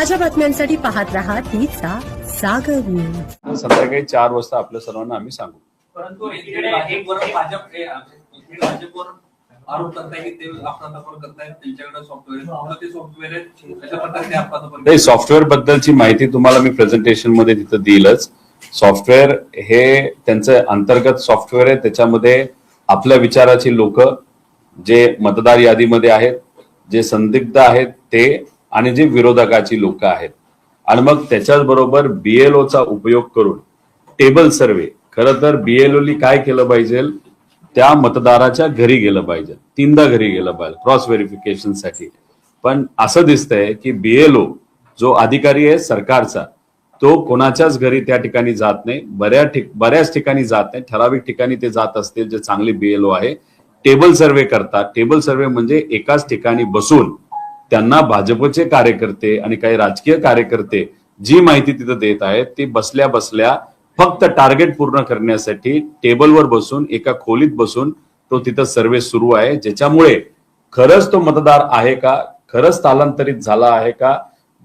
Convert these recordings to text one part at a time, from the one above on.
ताज्या बातम्यांसाठी पाहत रहा तीचा सागर न्यूज। संध्याकाळी 4 वाजता आपल्या सर्वांना आम्ही सांगू। परंतु एक वर भाजपवर आरोप करताय की ते अफरातफर करतायत, त्यांच्याकडे सॉफ्टवेअर ते सॉफ्टवेअर त्याच्या प्रकारे ते अफरातफर नाही, सॉफ्टवेअर बद्दलची माहिती तुम्हाला मी प्रेझेंटेशन मध्ये तिथं देईलच। सॉफ्टवेअर हे त्यांचं अंतर्गत सॉफ्टवेअर आहे, त्याच्यामध्ये आपल्या विचाराची लोक जे मतदार यादीमध्ये आहेत, जे संदिग्ध आहेत ते आणि जे विरोधकाची लोक आहेत, आणि मग त्याच्याच बरोबर बीएलओचा उपयोग करून टेबल सर्वे, खरं तर बीएलओनी काय केलं पाहिजे, त्या मतदाराच्या घरी गेलं पाहिजे, 3दा घरी गेलं पाहिजे क्रॉस व्हेरिफिकेशन साठी। पण असं दिसतंय की बीएलओ जो अधिकारी आहे सरकारचा, तो कोणाच्याच घरी त्या ठिकाणी जात नाही, बऱ्याच ठिकाणी जात नाही, ठराविक ठिकाणी ते जात असतील जे चांगले बीएलओ आहे, टेबल सर्वे करतात। टेबल सर्वे म्हणजे एकाच ठिकाणी बसून त्यांना भाजपचे कार्यकर्ते आणि काही राजकीय कार्यकर्ते जी माहिती तिथं देत आहेत ती बसल्या बसल्या फक्त टार्गेट पूर्ण करण्यासाठी टेबलवर बसून एका खोलीत बसून तो तिथं सर्वे सुरू आहे, ज्याच्यामुळे खरंच तो मतदार आहे का, खरंच स्थलांतरित झाला आहे का,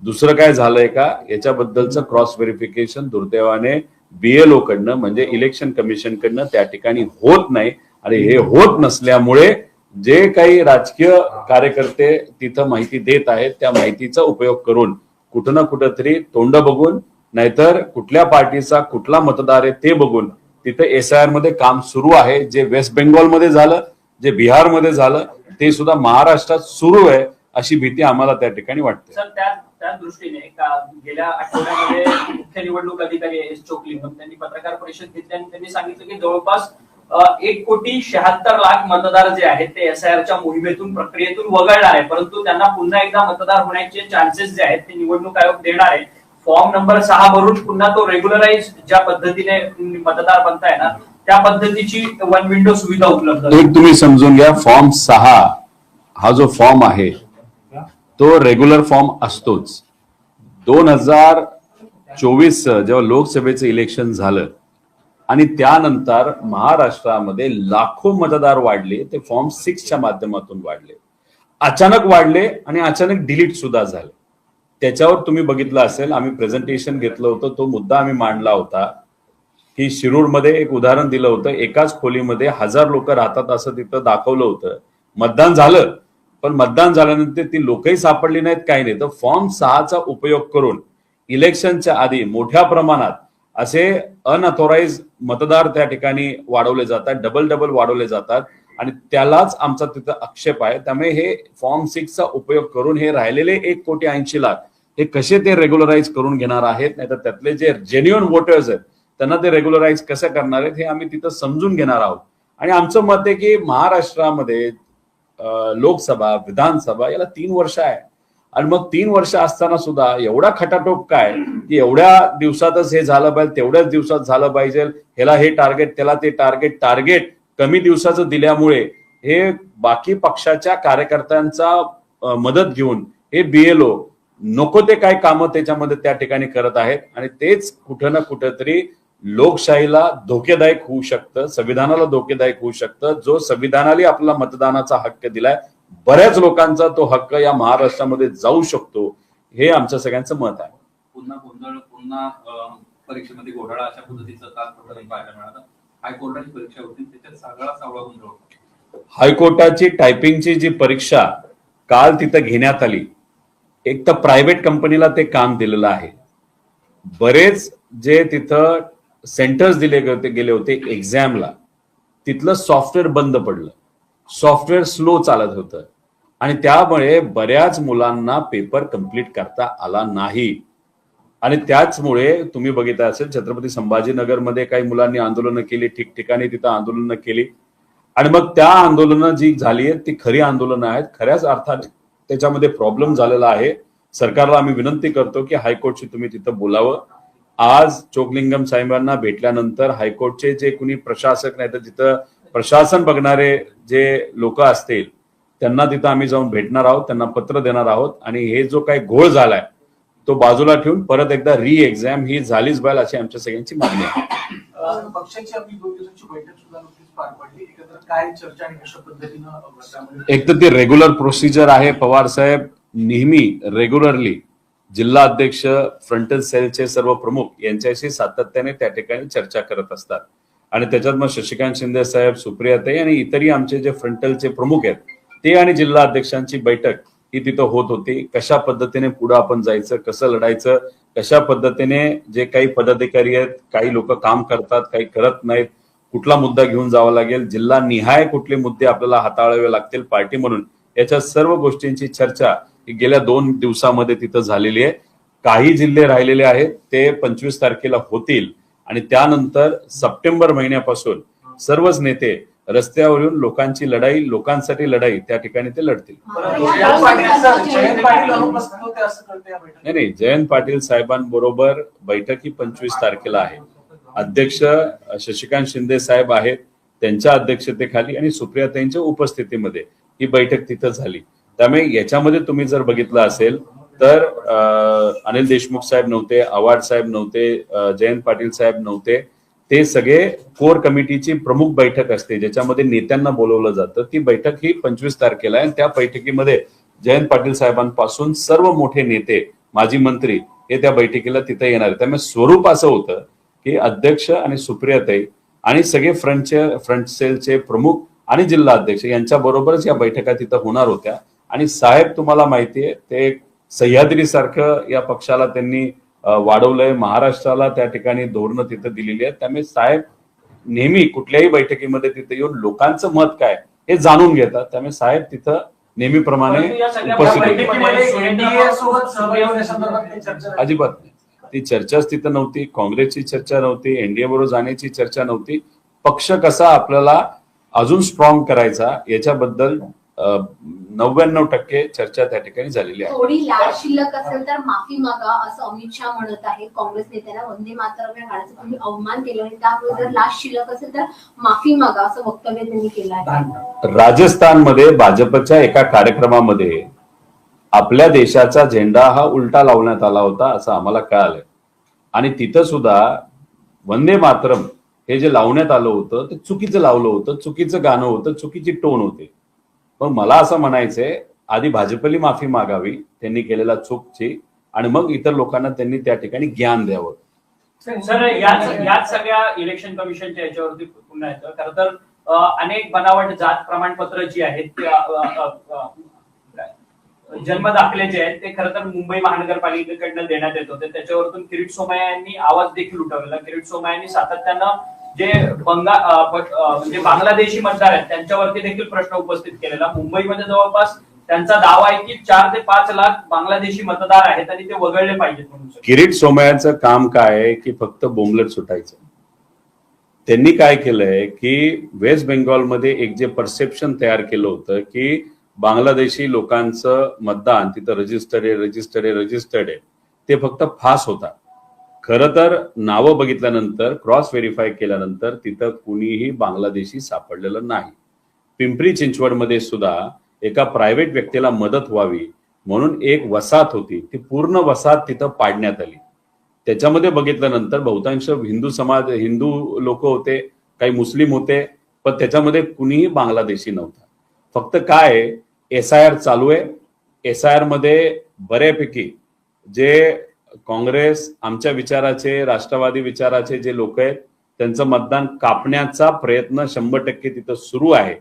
दुसरं काय झालंय का, याच्याबद्दलचं क्रॉस व्हेरिफिकेशन दुर्दैवाने बीएलओ कडनं म्हणजे इलेक्शन कमिशन कडनं त्या ठिकाणी होत नाही। आणि हे होत नसल्यामुळे जे काही राजकीय कार्यकर्ते तिथं माहिती देत आहेत त्या माहितीचा उपयोग करून कुठं ना कुठंतरी तोंड बघून, नाहीतर कुठल्या पार्टीचा कुठला मतदार आहे ते बघून तिथे एसआयआर मध्ये काम सुरू आहे। जे वेस्ट बेंगॉलमध्ये झालं, जे बिहारमध्ये झालं, ते सुद्धा महाराष्ट्रात सुरू आहे, अशी भीती आम्हाला त्या ठिकाणी वाटते। सर, त्या दृष्टीने गेल्या आठवड्यामध्ये मुख्य निवडणूक अधिकारी एस चोकलिंगम त्यांनी पत्रकार परिषद घेतली आणि त्यांनी सांगितलं की जवळपास 1,76,00,000 मतदार जे आहेत ते एसआयआरच्या मोहिमेतून प्रक्रियेतून वगळणार आहे, परंतु त्यांना पुन्हा एकदा मतदार होण्याचे चान्सेस जे आहेत ते निवडणूक आयोग देणार आहे। फॉर्म नंबर 6 भरून पुन्हा तो रेग्युलराइज ज्या पद्धतीने मतदार बनता येणार त्या पद्धतीची वन विंडो सुविधा उपलब्ध आहे। एक तुम्ही समजून घ्या, फॉर्म 6 हा जो फॉर्म आहे तो रेग्युलर फॉर्म असतोच। 2024 जेव्हा लोकसभेचं इलेक्शन झालं आणि त्यानंतर महाराष्ट्रामध्ये लाखो मतदार वाढले, ते फॉर्म 6च्या माध्यमातून वाढले, अचानक वाढले आणि अचानक डिलीट सुद्धा झाले। त्याच्यावर तुम्ही बघितलं असेल, आम्ही प्रेझेंटेशन घेतलं होतं, तो मुद्दा आम्ही मांडला होता की शिरूरमध्ये एक उदाहरण दिलं होतं, एकाच खोलीमध्ये 1000 लोक राहतात असं तिथं दाखवलं होतं। मतदान झालं, पण मतदान झाल्यानंतर ती लोकही सापडली नाहीत, काही नाही। तर फॉर्म 6चा उपयोग करून इलेक्शनच्या आधी मोठ्या प्रमाणात असे अनऑथोराइज मतदार त्या ठिकाणी वाढवले जातात, डबल वाढवले जातात, आणि त्यालाच आमचा तिथं आक्षेप आहे। त्यामुळे हे फॉर्म 6चा उपयोग करून हे राहिलेले 1,80,00,000 हे कसे ते रेग्युलराइज करून घेणार आहेत, नाहीतर त्यातले जे जेन्युइन वोटर्स आहेत त्यांना ते रेग्युलराइज कसं करणार आहेत हे आम्ही तिथं समजून घेणार आहोत। आणि आमचं मत आहे की महाराष्ट्रामध्ये लोकसभा, विधानसभा याला 3 वर्ष आहे, आणि मग 3 वर्ष असताना सुद्धा एवढा खटाटोप काय की एवढ्या दिवसातच हे झालं पाहिजे, तेवढ्याच दिवसात झालं पाहिजे, ह्याला हे टार्गेट, त्याला ते टार्गेट कमी दिवसाचं दिल्यामुळे हे बाकी पक्षाच्या कार्यकर्त्यांचा मदत घेऊन हे बीएलओ नको ते काय कामं त्याच्यामध्ये त्या ठिकाणी करत आहेत, आणि तेच कुठं ना कुठंतरी लोकशाहीला धोकेदायक होऊ शकतं, संविधानाला धोकेदायक होऊ शकतं। जो संविधानाने आपला मतदानाचा हक्क दिलाय, बऱ्याच लोकांचा तो हक्क या महाराष्ट्रामध्ये जाऊ शकतो, हे आमच्या सगळ्यांचं मत आहे। पुन्हा गोंधळ, पुन्हा परीक्षेमध्ये घोटाळा अशा पद्धतीचं काल प्रकरण पाहायला मिळालं। हायकोर्टाची परीक्षा होती, त्याच्यात सगळा सावळा गोंधळ होता। हायकोर्टाची टायपिंगची जी परीक्षा काल तिथं घेण्यात आली, एक तर प्रायव्हेट कंपनीला ते काम दिलेलं आहे, बरेच जे तिथं सेंटर्स गेले होते एक्झामला, तिथलं सॉफ्टवेअर बंद पडलं, सॉफ्टवेअर स्लो चालत होतं, आणि त्यामुळे बऱ्याच मुलांना पेपर कंप्लीट करता आला नाही। आणि त्याचमुळे तुम्ही बघितलं असेल, छत्रपती संभाजीनगरमध्ये काही मुलांनी आंदोलनं केली, ठिकठिकाणी तिथं आंदोलनं केली, आणि मग त्या आंदोलनं जी झाली आहेत ती खरी आंदोलनं आहेत, खऱ्याच अर्थाने त्याच्यामध्ये प्रॉब्लेम झालेला आहे। सरकारला आम्ही विनंती करतो की हायकोर्टशी तुम्ही तिथं बोलावं। आज चोकलिंगम साहेबांना भेटल्यानंतर हायकोर्टचे जे कुणी प्रशासक, नाही तर तिथं प्रशासन बघणारे जे लोक असतील त्यांना तिथं आम्ही जाऊन भेटणार आहोत, त्यांना पत्र देणार आहोत, आणि हे जो काही घोळ झालाय तो बाजूला ठेवून परत एकदा री एक्झाम ही झालीच पाहिजे अशी आमच्या सगळ्यांची मागणी आहे। पक्षाची आपली 2 दिवसांची बैठक सुद्धा नुकतीच पार पडली, एकत्र काय चर्चा आणि कशा पद्धतीनं? एक तर ती रेग्युलर प्रोसिजर आहे, पवार साहेब नेहमी रेग्युलरली जिल्हा अध्यक्ष फ्रंटल सेलचे सर्व प्रमुख यांच्याशी सातत्याने त्या ठिकाणी चर्चा करत असतात. आणि त्याच्यात मग शशिकांत शिंदे साहेब, सुप्रियाताई आणि इतरही आमचे जे फ्रंटलचे प्रमुख आहेत ते आणि जिल्हा अध्यक्षांची बैठक ही तिथं होत होती. कशा पद्धतीने पुढे आपण जायचं, कसं लढायचं, कशा पद्धतीने जे काही पदाधिकारी आहेत, काही लोक काम करतात, काही करत नाहीत, कुठला मुद्दा घेऊन जावा लागेल, जिल्हा निहाय कुठले मुद्दे आपल्याला हाताळावे लागतील पार्टी म्हणून, याच्या सर्व गोष्टींची चर्चा ही गेल्या 2 दिवसामध्ये तिथं झालेली आहे. काही जिल्हे राहिलेले आहेत ते 25 तारखेला होतील आणि त्यानंतर सप्टेंबर महिन्यापासून सर्वच नेते रस्त्यावर येऊन लोकांची लढाई, लोकांसाठी लढाई त्या ठिकाणी ते लढतील. जयंत पाटील अनुपस्थित होते असं कळतं या बैठकीत. नाही, जयंत पाटील साहेबांबरोबर बैठक ही 25 तारखेला आहे. अध्यक्ष शशिकांत शिंदे साहेब आहेत, त्यांच्या अध्यक्षतेखाली आणि सुप्रियाताईंच्या उपस्थितीमध्ये ही बैठक तिथं झाली. त्यामुळे याच्यामध्ये तुम्ही जर बघितलं असेल तर अनिल देशमुख साहेब नव्हते, आव्हाड साहेब नव्हते, जयंत पाटील साहेब नव्हते. ते सगळे कोर कमिटीची प्रमुख बैठक असते ज्याच्यामध्ये नेत्यांना बोलवलं जातं. ती बैठक ही 25 तारखेला आहे. त्या बैठकीमध्ये जयंत पाटील साहेबांपासून सर्व मोठे नेते, माजी मंत्री हे त्या बैठकीला तिथे येणार. त्यामुळे स्वरूप असं होतं की अध्यक्ष आणि सुप्रियाताई आणि सगळे फ्रंट सेलचे प्रमुख आणि जिल्हा अध्यक्ष यांच्या बरोबरच या बैठका तिथं होणार होत्या. आणि साहेब तुम्हाला माहितीये ते सह्याद्री सारखं या पक्षाला त्यांनी वाढवलंय, महाराष्ट्राला त्या ठिकाणी धोरणं तिथं दिलेली आहेत. त्यामुळे साहेब नेहमी कुठल्याही बैठकीमध्ये तिथे येऊन लोकांचं मत काय हे जाणून घेतात. त्यामुळे साहेब तिथं नेहमीप्रमाणे उपस्थित होते. अजिबात नाही, ती चर्चाच तिथं नव्हती. काँग्रेसची चर्चा नव्हती, एनडीए बरोबर जाण्याची चर्चा नव्हती. पक्ष कसा आपल्याला अजून स्ट्रॉंग करायचा याच्याबद्दल 99% चर्चा त्या ठिकाणी झालेली आहे. थोडी लाच शिल्लक असेल तर माफी मागा असं अमित शहा म्हणत आहे. काँग्रेस नेत्यांना वंदे मातरम या गाण्याचा तुम्ही अवमान केला आणि त्यामुळे जर लाच शिल्लक असेल तर माफी मागा असं वक्तव्य त्यांनी केलं आहे. राजस्थानमध्ये भाजपच्या एका कार्यक्रमामध्ये आपल्या देशाचा झेंडा हा उलटा लावण्यात आला होता असं आम्हाला कळालंय. आणि तिथं सुद्धा वंदे मातरम हे जे लावण्यात आलं होतं ते चुकीचं लावलं होतं, चुकीचं गाणं होतं, चुकीची टोन होते. पण मला असं म्हणायचंय आधी भाजपली माफी मागावी त्यांनी केलेल्या चूकची आणि मग इतर लोकांना त्यांनी त्या ठिकाणी ज्ञान द्यावं. सर याच सगळ्या इलेक्शन कमिशनच्या याच्यावरती पुन्हा येतं. खरं तर अनेक बनावट जात प्रमाणपत्र जी आहेत जन्म दाखले जे आहेत ते खरं तर मुंबई महानगरपालिकेकडनं देण्यात येत होते. त्याच्यावरतून किरीट सोमय्या यांनी आवाज देखील उठवलेला. किरीट सोमय्या यांनी सातत्यानं जे म्हणजे बांगलादेशी मतदार आहेत त्यांच्यावरती देखील प्रश्न उपस्थित केलेला. मुंबईमध्ये जवळपास त्यांचा दावा आहे की 4 ते 5 लाख बांगलादेशी मतदार आहेत आणि ते वगळले पाहिजेत म्हणून. किरीट सोमय्याचं काम काय आहे की फक्त बोंबलत सुटायचं. त्यांनी काय केलंय की वेस्ट बेंगॉलमध्ये एक जे परसेप्शन तयार केलं होतं की बांगलादेशी लोकांचं मतदान तिथं रजिस्टर्ड आहे ते फक्त फास होता. खरं तर नावं बघितल्यानंतर क्रॉस व्हेरीफाय केल्यानंतर तिथं कुणीही बांगलादेशी सापडलेलं नाही. पिंपरी चिंचवडमध्ये सुद्धा एका प्रायव्हेट व्यक्तीला मदत व्हावी म्हणून एक वसाहत होती, ती पूर्ण वसाहत तिथं पाडण्यात आली. त्याच्यामध्ये बघितल्यानंतर बहुतांश हिंदू लोक होते, काही मुस्लिम होते, पण त्याच्यामध्ये कुणीही बांगलादेशी नव्हता. फक्त काय SIR चालू आहे. SIR मध्ये बऱ्यापैकी जे काँग्रेस आमच्या विचाराचे, राष्ट्रवादी विचाराचे जे लोक आहेत त्यांचं मतदान कापण्याचा प्रयत्न 100% तिथं सुरू आहे.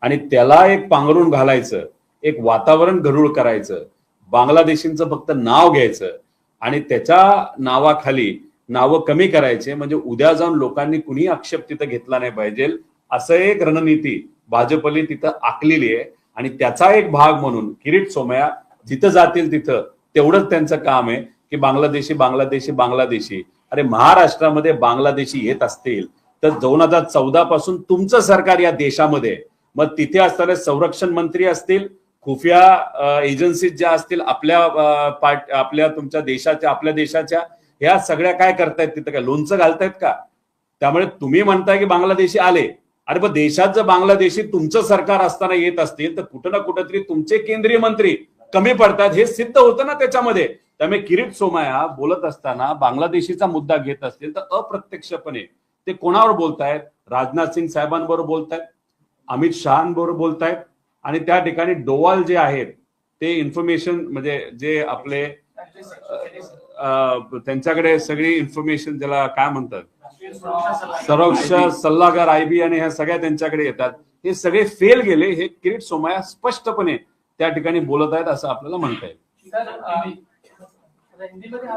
आणि त्याला एक पांघरून घालायचं, एक वातावरण गढूळ करायचं, बांगलादेशींचं फक्त नाव घ्यायचं आणि त्याच्या नावाखाली नावं कमी करायचे, म्हणजे उद्या जाऊन लोकांनी कुणी आक्षेप तिथं घेतला नाही पाहिजे असं एक रणनीती भाजपने तिथं आखलेली आहे. आणि त्याचा एक भाग म्हणून किरीट सोमय्या जिथं जातील तिथं तेवढंच त्यांचं काम आहे की बांगलादेशी. अरे महाराष्ट्रामध्ये बांगलादेशी येत असतील तर 2014 पासून तुमचं सरकार या देशामध्ये, मग तिथे असणारे संरक्षण मंत्री असतील, खुफिया एजन्सी ज्या असतील आपल्या तुमच्या देशाच्या, आपल्या देशाच्या, ह्या सगळ्या काय करतायत तिथं? काय लोणचं घालतायत का? त्यामुळे तुम्ही म्हणताय की बांगलादेशी आले, अरे पण देशात जर बांगलादेशी तुमचं सरकार असताना येत असतील तर कुठं ना कुठंतरी तुमचे केंद्रीय मंत्री कमी पडतात हे सिद्ध होतं ना त्याच्यामध्ये. त्यामुळे किरीट सोमय्या बोलत असताना बांगलादेशीचा मुद्दा घेत असतील तर अप्रत्यक्षपणे ते कोणावर बोलतायत? राजनाथ सिंग साहेबांबरोबर बोलतायत, अमित शहाबरोबर बोलतायत आणि त्या ठिकाणी डोवाल जे आहेत ते इन्फॉर्मेशन म्हणजे जे आपले त्यांच्याकडे सगळी इन्फॉर्मेशन, ज्याला काय म्हणतात, राष्ट्रीय सुरक्षा सल्लागार. सुरक्षा सल्लागार IB आणि ह्या सगळ्या त्यांच्याकडे येतात. हे सगळे फेल गेले, हे किरीट सोमय्या स्पष्टपणे त्या ठिकाणी बोलत आहेत असं आपल्याला म्हणता येईल. सर, हिंदीमध्ये